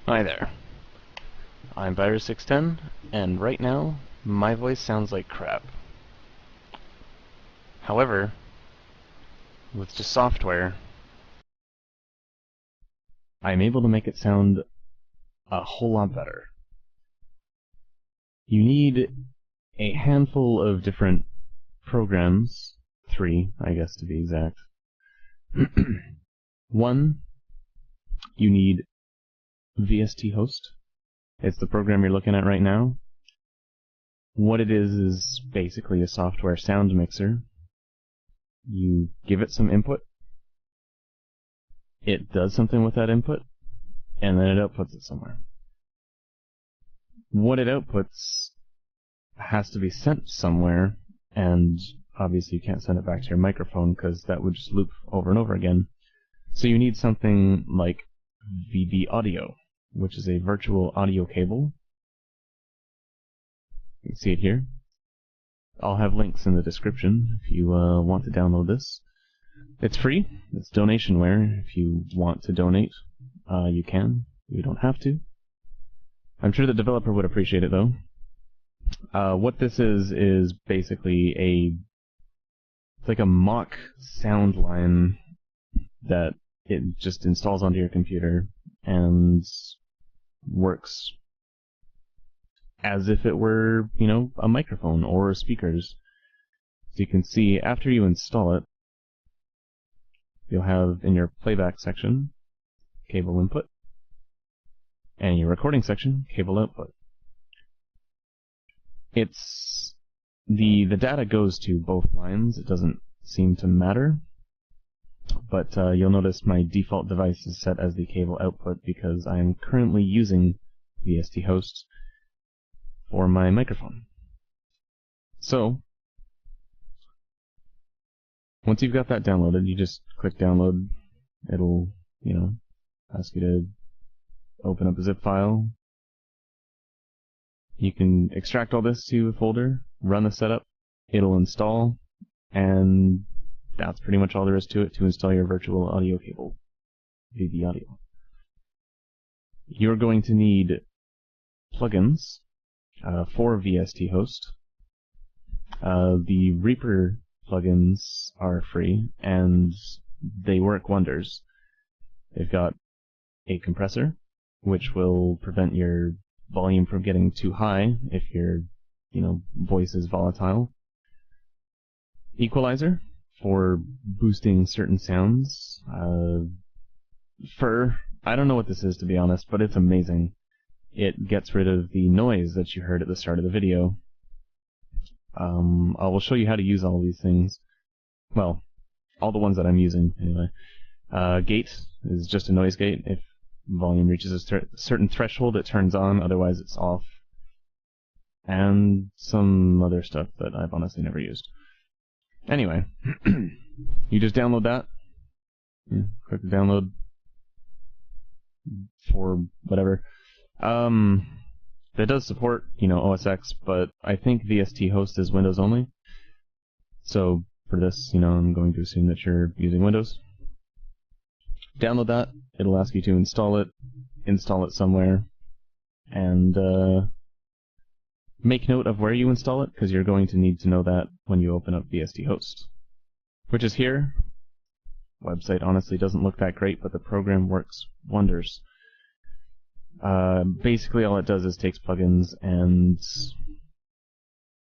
Hi there, I'm Virus610, and right now, my voice sounds like crap. However, with just software, I'm able to make it sound a whole lot better. You need a handful of different programs, 3, I guess to be exact. One, you need VSTHost. It's the program you're looking at right now. What it is basically a software sound mixer. You give it some input, it does something with that input, and then it outputs it somewhere. What it outputs has to be sent somewhere, and obviously you can't send it back to your microphone because that would just loop over and over again. So you need something like VD audio, which is a virtual audio cable. You can see it here. I'll have links in the description if you want to download this. It's free. It's donationware. If you want to donate, you can. You don't have to. I'm sure the developer would appreciate it, though. What this is basically it's like a mock sound line that it just installs onto your computer and works as if it were, you know, a microphone or speakers. So you can see after you install it, you'll have in your playback section cable input, and in your recording section cable output. It's the data goes to both lines. It doesn't seem to matter, but you'll notice my default device is set as the cable output because I'm currently using VSTHost for my microphone. So once you've got that downloaded, you just click download. It'll, you know, ask you to open up a zip file. You can extract all this to a folder, run the setup, it'll install, and that's pretty much all there is to it to install your virtual audio cable, VD audio. You're going to need plugins for VSTHost. The Reaper plugins are free, and they work wonders. They've got a compressor, which will prevent your volume from getting too high if your, you know, voice is volatile. Equalizer for boosting certain sounds. I don't know what this is, to be honest, but it's amazing. It gets rid of the noise that you heard at the start of the video. I will show you how to use all of these things. Well, all the ones that I'm using, anyway. Gate is just a noise gate. If volume reaches a certain threshold, it turns on, otherwise it's off. And some other stuff that I've honestly never used. Anyway, you just download that. Click the download for whatever. That does support, you know, OS X, but I think VSTHost is Windows only. So for this, you know, I'm going to assume that you're using Windows. Download that. It'll ask you to install it somewhere, and make note of where you install it, because you're going to need to know that when you open up VSTHost, which is here. Website honestly doesn't look that great, but the program works wonders. Basically all it does is takes plugins and,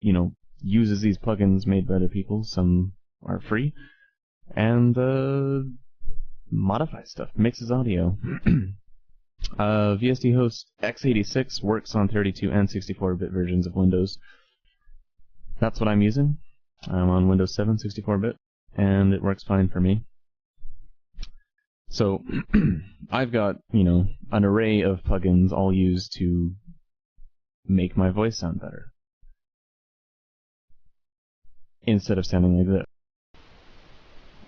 you know, uses these plugins made by other people, some are free, and modifies stuff, mixes audio. VSTHost x86 works on 32 and 64-bit versions of Windows. That's what I'm using. I'm on Windows 7 64-bit, and it works fine for me. So I've got, you know, an array of plugins all used to make my voice sound better, instead of sounding like this,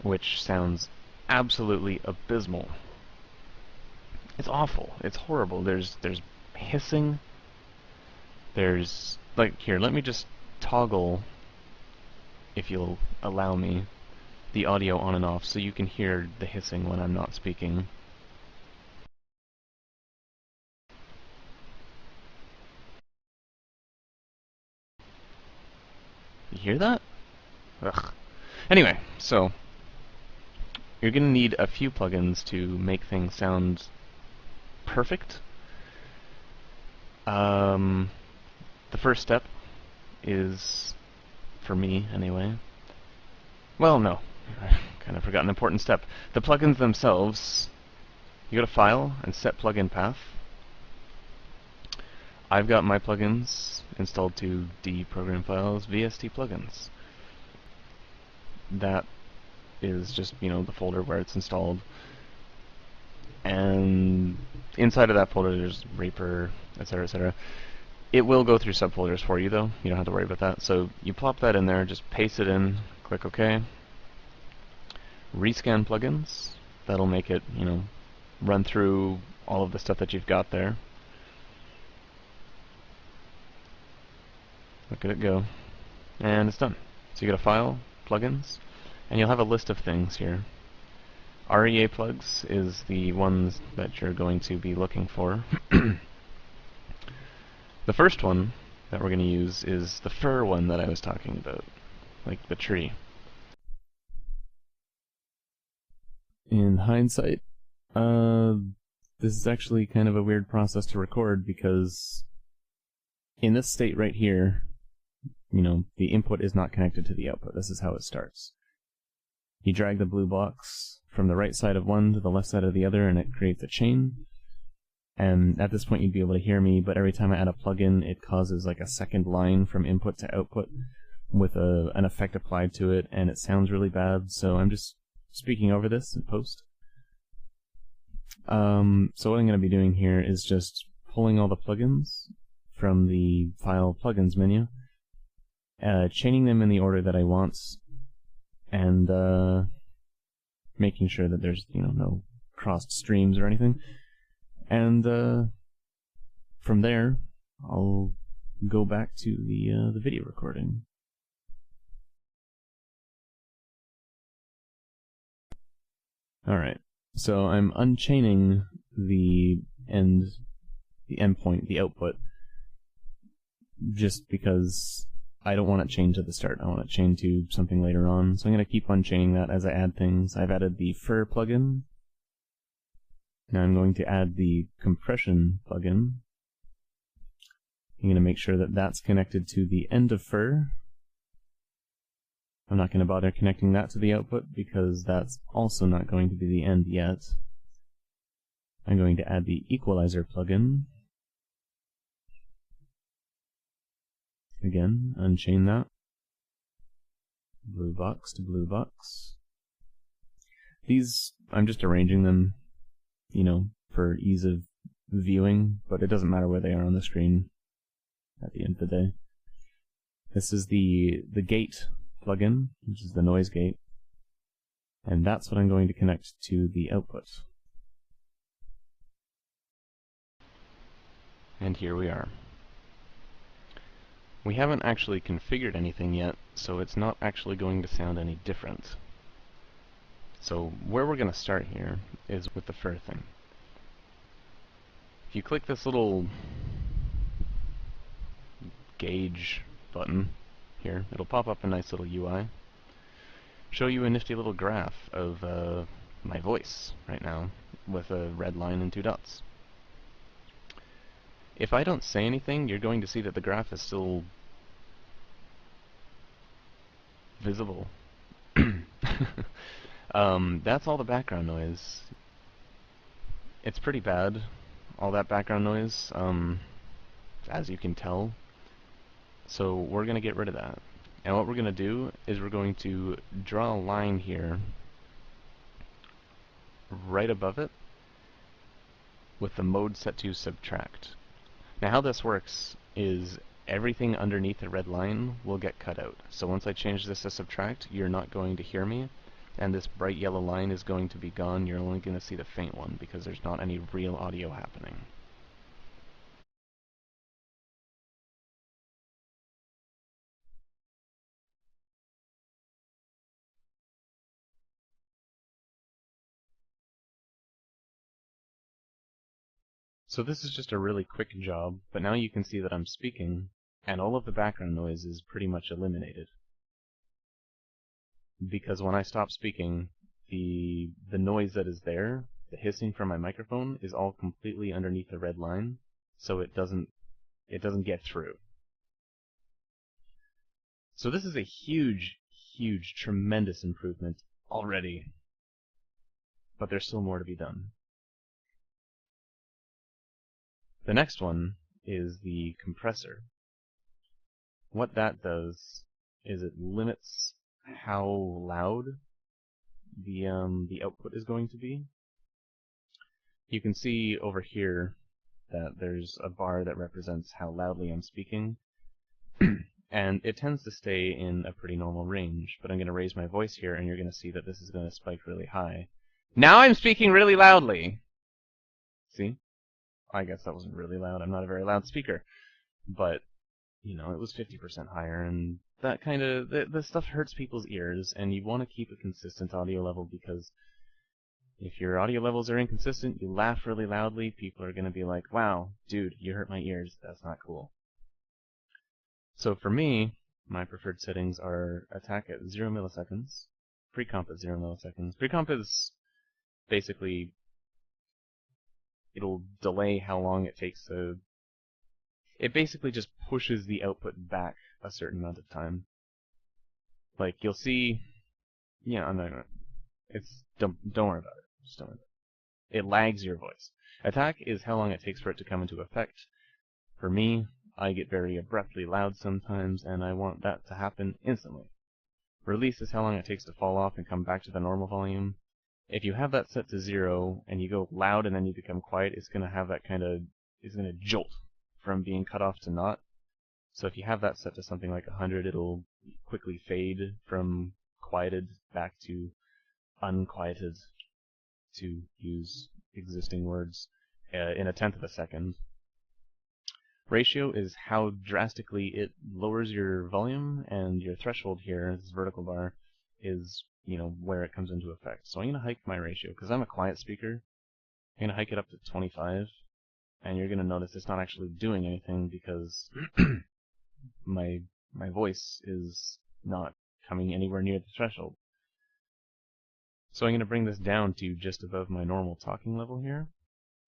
which sounds absolutely abysmal. It's awful. It's horrible. There's hissing. There's, like, here, let me just toggle, if you'll allow me, the audio on and off so you can hear the hissing when I'm not speaking. hear that? Ugh. Anyway, so you're going to need a few plugins to make things sound perfect. The first step is, for me anyway, well, no, I kind of forgot an important step. The plugins themselves, you go to File and Set Plugin Path. I've got my plugins installed to D program files, VST Plugins. That is just, the folder where it's installed. And inside of that folder there's reaper, etc., etc. It will go through subfolders for you though, you don't have to worry about that. So you plop that in there, just paste it in, click OK. Rescan Plugins, that'll make it, run through all of the stuff that you've got there. Look at it go. And it's done. So you go to File, Plugins, and you'll have a list of things here. REA plugs is the ones that you're going to be looking for. The first one that we're going to use is the fir one that I was talking about, like the tree. In hindsight, this is actually kind of a weird process to record because in this state right here, the input is not connected to the output. This is how it starts. You drag the blue box from the right side of one to the left side of the other, and it creates a chain. And at this point you'd be able to hear me, but every time I add a plugin, it causes like a second line from input to output with an effect applied to it, and it sounds really bad, so I'm just speaking over this in post. So what I'm going to be doing here is just pulling all the plugins from the File Plugins menu, chaining them in the order that I want, and making sure that there's no crossed streams or anything. And from there, I'll go back to the video recording. Alright, so I'm unchaining the endpoint, the output, just because I don't want it chained to the start. I want it chained to something later on. So I'm going to keep unchaining that as I add things. I've added the fir plugin. Now I'm going to add the compression plugin. I'm going to make sure that that's connected to the end of fir. I'm not going to bother connecting that to the output because that's also not going to be the end yet. I'm going to add the equalizer plugin. Again, unchain that. Blue box to blue box. These, I'm just arranging them, for ease of viewing, but it doesn't matter where they are on the screen at the end of the day. This is the gate plugin, which is the noise gate, and that's what I'm going to connect to the output. And here we are. We haven't actually configured anything yet, so it's not actually going to sound any different. So where we're going to start here is with the fir thing. If you click this little gauge button here, it'll pop up a nice little UI, show you a nifty little graph of my voice right now with a red line and 2 dots. If I don't say anything, you're going to see that the graph is still visible. That's all the background noise. It's pretty bad, all that background noise, as you can tell. So we're going to get rid of that. And what we're going to do is we're going to draw a line here right above it with the mode set to subtract. Now how this works is everything underneath the red line will get cut out. So once I change this to subtract, you're not going to hear me, and this bright yellow line is going to be gone. You're only going to see the faint one because there's not any real audio happening. So this is just a really quick job, but now you can see that I'm speaking, and all of the background noise is pretty much eliminated. because when I stop speaking, the noise that is there, the hissing from my microphone, is all completely underneath the red line, so it doesn't get through. So this is a huge, huge, tremendous improvement already, but there's still more to be done. The next one is the compressor. What that does is it limits how loud the output is going to be. You can see over here that there's a bar that represents how loudly I'm speaking, and it tends to stay in a pretty normal range, but I'm going to raise my voice here and you're going to see that this is going to spike really high. Now I'm speaking really loudly! See? I guess that wasn't really loud. I'm not a very loud speaker. But, you know, it was 50% higher, and that kind of, this stuff hurts people's ears, and you want to keep a consistent audio level, because if your audio levels are inconsistent, you laugh really loudly, people are going to be like, wow, dude, you hurt my ears, that's not cool. So for me, my preferred settings are attack at 0 milliseconds, precomp at 0 milliseconds. Precomp is basically, it'll delay how long it takes to... It basically just pushes the output back a certain amount of time. Like, you'll see... Yeah, I'm not gonna... Don't worry about it. Just don't worry about it. It lags your voice. Attack is how long it takes for it to come into effect. For me, I get very abruptly loud sometimes, and I want that to happen instantly. Release is how long it takes to fall off and come back to the normal volume. If you have that set to 0, and you go loud and then you become quiet, it's going to have that kind of... It's going to jolt from being cut off to not. So if you have that set to something like 100, it'll quickly fade from quieted back to unquieted, to use existing words, in 1/10 of a second. Ratio is how drastically it lowers your volume, and your threshold here, this vertical bar, is, you know, where it comes into effect. So I'm going to hike my ratio, because I'm a quiet speaker. I'm going to hike it up to 25, and you're going to notice it's not actually doing anything, because my voice is not coming anywhere near the threshold. So I'm going to bring this down to just above my normal talking level here,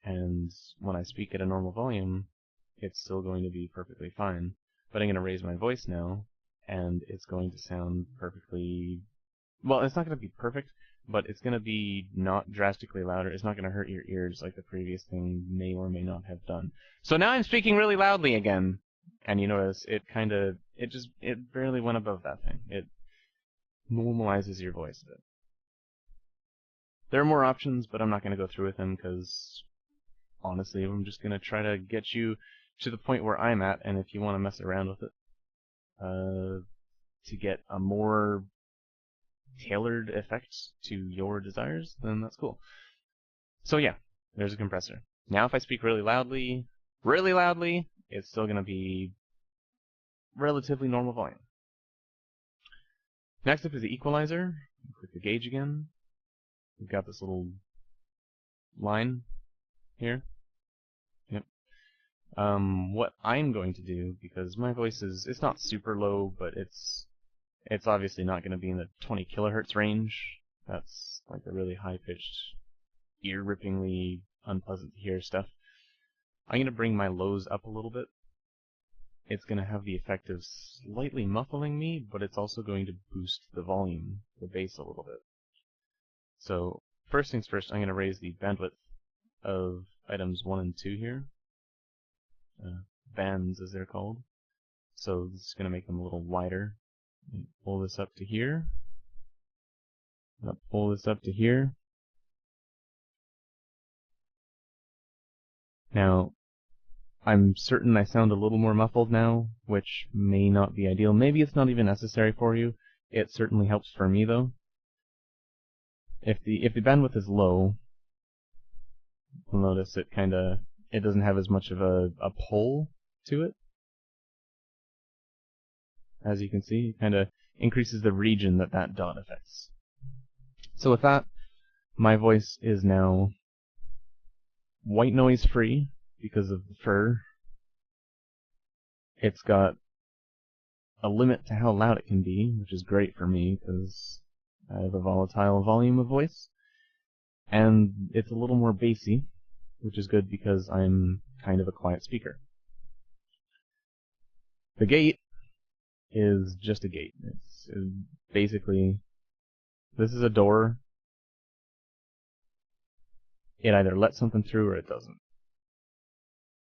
and when I speak at a normal volume, it's still going to be perfectly fine. But I'm going to raise my voice now, and it's going to sound perfectly... Well, it's not going to be perfect, but it's going to be not drastically louder. It's not going to hurt your ears like the previous thing may or may not have done. So now I'm speaking really loudly again, and you notice it barely went above that thing. It normalizes your voice a bit. There are more options, but I'm not going to go through with them, because honestly, I'm just going to try to get you to the point where I'm at, and if you want to mess around with it to get a more tailored effect to your desires, then that's cool. So yeah, there's a compressor. Now if I speak really loudly, it's still going to be relatively normal volume. Next up is the equalizer. Click the gauge again. We've got this little line here. Yep. What I'm going to do, because my voice is, it's not super low, but it's obviously not going to be in the 20 kilohertz range. That's like the really high-pitched, ear-rippingly unpleasant to hear stuff. I'm going to bring my lows up a little bit. It's going to have the effect of slightly muffling me, but it's also going to boost the volume, the bass, a little bit. So, first things first, I'm going to raise the bandwidth of items 1 and 2 here. Bands, as they're called. So this is going to make them a little wider. Pull this up to here. Pull this up to here. Now, I'm certain I sound a little more muffled now, which may not be ideal. Maybe it's not even necessary for you. It certainly helps for me, though. If the bandwidth is low, you'll notice it doesn't have as much of a pull to it. As you can see, it kind of increases the region that dot affects. So with that, my voice is now white noise free because of the fur. It's got a limit to how loud it can be, which is great for me because I have a volatile volume of voice, and it's a little more bassy, which is good because I'm kind of a quiet speaker. The gate is just a gate. It's basically, this is a door. It either lets something through or it doesn't.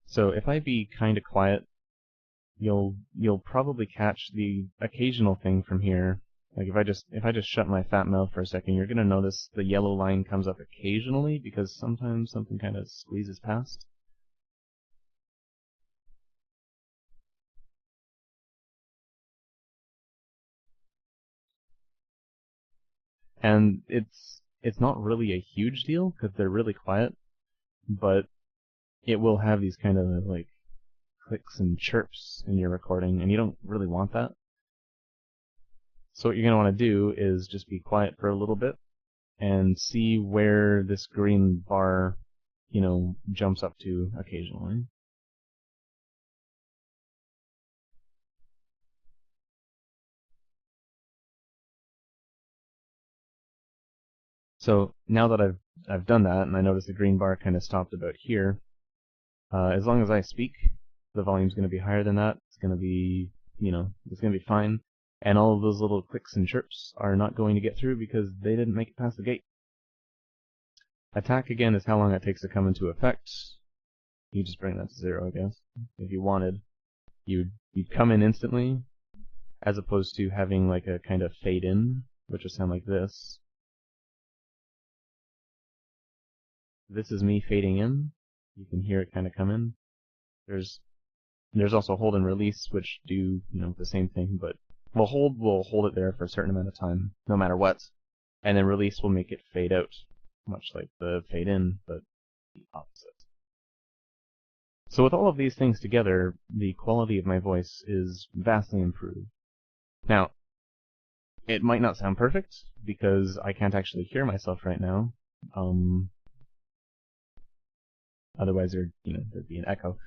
So if I be kind of quiet, you'll probably catch the occasional thing from here. Like if I just shut my fat mouth for a second, you're gonna notice the yellow line comes up occasionally because sometimes something kind of squeezes past. And it's not really a huge deal because they're really quiet, but it will have these kind of like clicks and chirps in your recording, and you don't really want that. So what you're going to want to do is just be quiet for a little bit and see where this green bar, jumps up to occasionally. So now that I've done that, and I notice the green bar kind of stopped about here, as long as I speak, the volume's going to be higher than that. It's going to be, it's going to be fine. And all of those little clicks and chirps are not going to get through because they didn't make it past the gate. Attack, again, is how long it takes to come into effect. You just bring that to 0, I guess. If you wanted, you'd come in instantly, as opposed to having like a kind of fade in, which would sound like this. This is me fading in. You can hear it kind of come in. There's also hold and release, which do the same thing, but we'll hold it there for a certain amount of time, no matter what, and then release will make it fade out, much like the fade in, but the opposite. So with all of these things together, the quality of my voice is vastly improved. Now, it might not sound perfect because I can't actually hear myself right now. Otherwise, there'd be an echo.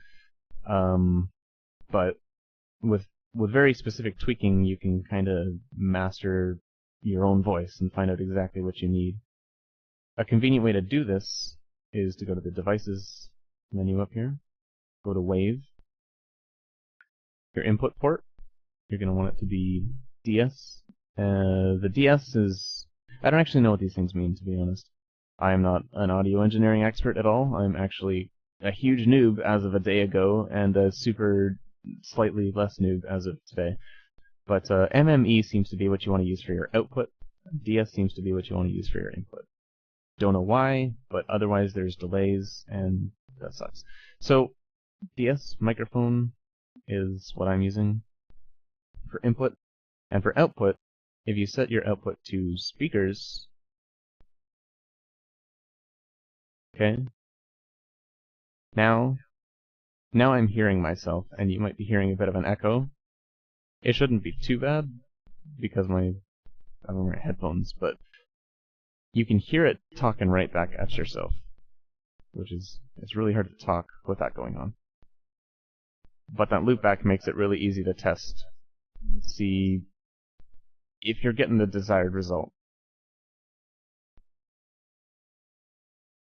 But with very specific tweaking, you can kind of master your own voice and find out exactly what you need. A convenient way to do this is to go to the Devices menu up here, go to Wave, your input port, you're going to want it to be DS. The DS is... I don't actually know what these things mean, to be honest. I am not an audio engineering expert at all. I'm actually a huge noob as of a day ago, and a super slightly less noob as of today. But MME seems to be what you want to use for your output. DS seems to be what you want to use for your input. Don't know why, but otherwise there's delays, and that sucks. So DS microphone is what I'm using for input. And for output, if you set your output to speakers, okay, now I'm hearing myself, and you might be hearing a bit of an echo. It shouldn't be too bad, because I'm wearing headphones, but you can hear it talking right back at yourself, it's really hard to talk with that going on. But that loopback makes it really easy to test, see if you're getting the desired result.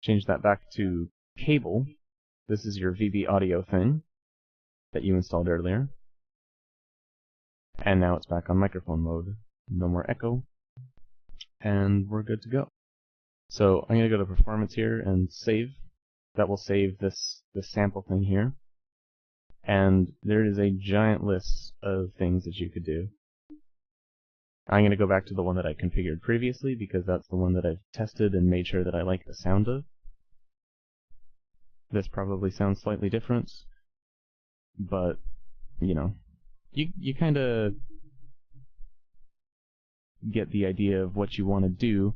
Change that back to cable. This is your VB audio thing that you installed earlier. And now it's back on microphone mode. No more echo. And we're good to go. So I'm going to go to Performance here and save. That will save this sample thing here. And there is a giant list of things that you could do. I'm going to go back to the one that I configured previously because that's the one that I've tested and made sure that I like the sound of. This probably sounds slightly different, but, you kind of get the idea of what you want to do,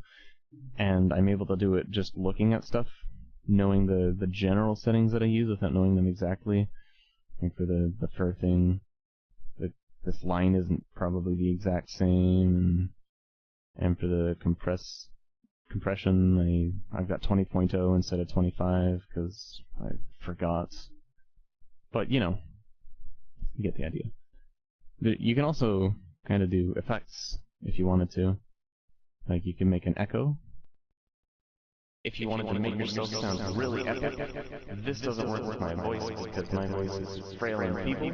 and I'm able to do it just looking at stuff, knowing the general settings that I use without knowing them exactly. Like for the fur thing, this line isn't probably the exact same, and for the compression, I've got 20.0 instead of 25 because I forgot. But you get the idea. You can also kind of do effects if you wanted to. Like you can make an echo. If you wanted to make yourself sound really epic, this doesn't work with my voice because my voice is frail and feeble,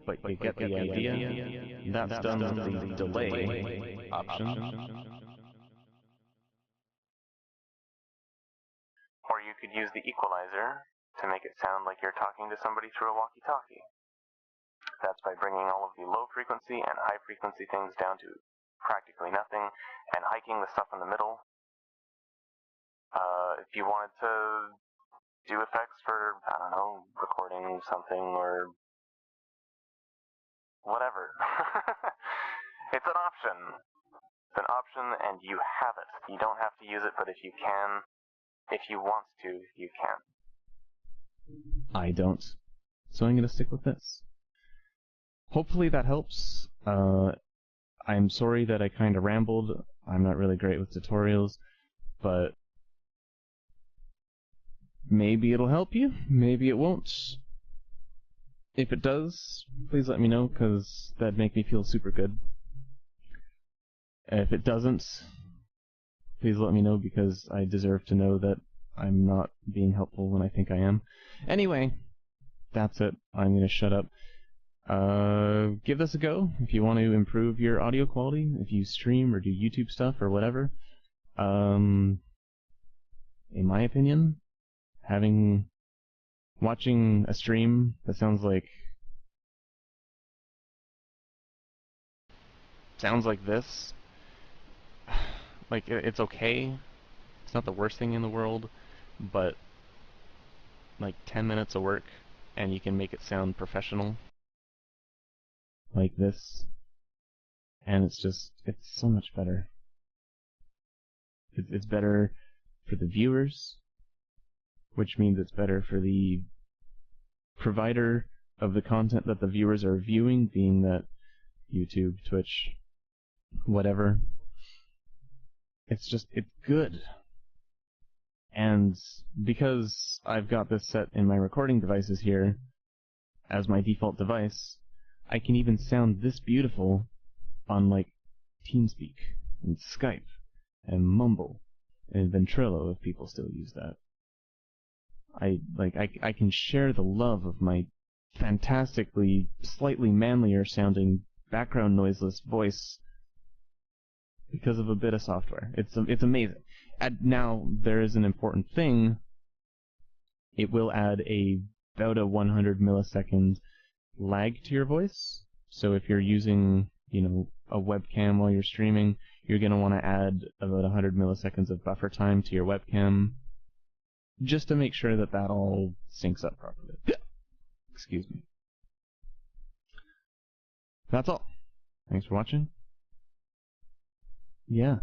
but you get the idea. That's done with the delay option. Or you could use the equalizer to make it sound like you're talking to somebody through a walkie-talkie. That's by bringing all of the low frequency and high frequency things down to practically nothing and hiking the stuff in the middle. If you wanted to do effects for, I don't know, recording something or whatever. It's an option. It's an option and you have it. You don't have to use it, but if you can, if you want to, you can. I don't. So I'm going to stick with this. Hopefully that helps. I'm sorry that I kind of rambled. I'm not really great with tutorials, but maybe it'll help you, maybe it won't. If it does, please let me know, because that'd make me feel super good. If it doesn't, please let me know, because I deserve to know that I'm not being helpful when I think I am. Anyway, that's it. I'm going to shut up. Give this a go if you want to improve your audio quality, if you stream or do YouTube stuff or whatever. In my opinion, watching a stream that sounds like this, like it's okay. It's not the worst thing in the world, but like 10 minutes of work and you can make it sound professional like this, and it's so much better. It's better for the viewers, which means it's better for the provider of the content that the viewers are viewing, being that YouTube, Twitch, whatever. It's good. And because I've got this set in my recording devices here as my default device, I can even sound this beautiful on like TeamSpeak and Skype and Mumble and Ventrilo, if people still use that. I can share the love of my fantastically, slightly manlier sounding, background noiseless voice because of a bit of software. It's amazing. Now, there is an important thing. It will add about a 100 millisecond lag to your voice. So if you're using, a webcam while you're streaming, you're going to want to add about 100 milliseconds of buffer time to your webcam, just to make sure that all syncs up properly. Excuse me. That's all. Thanks for watching. Yeah.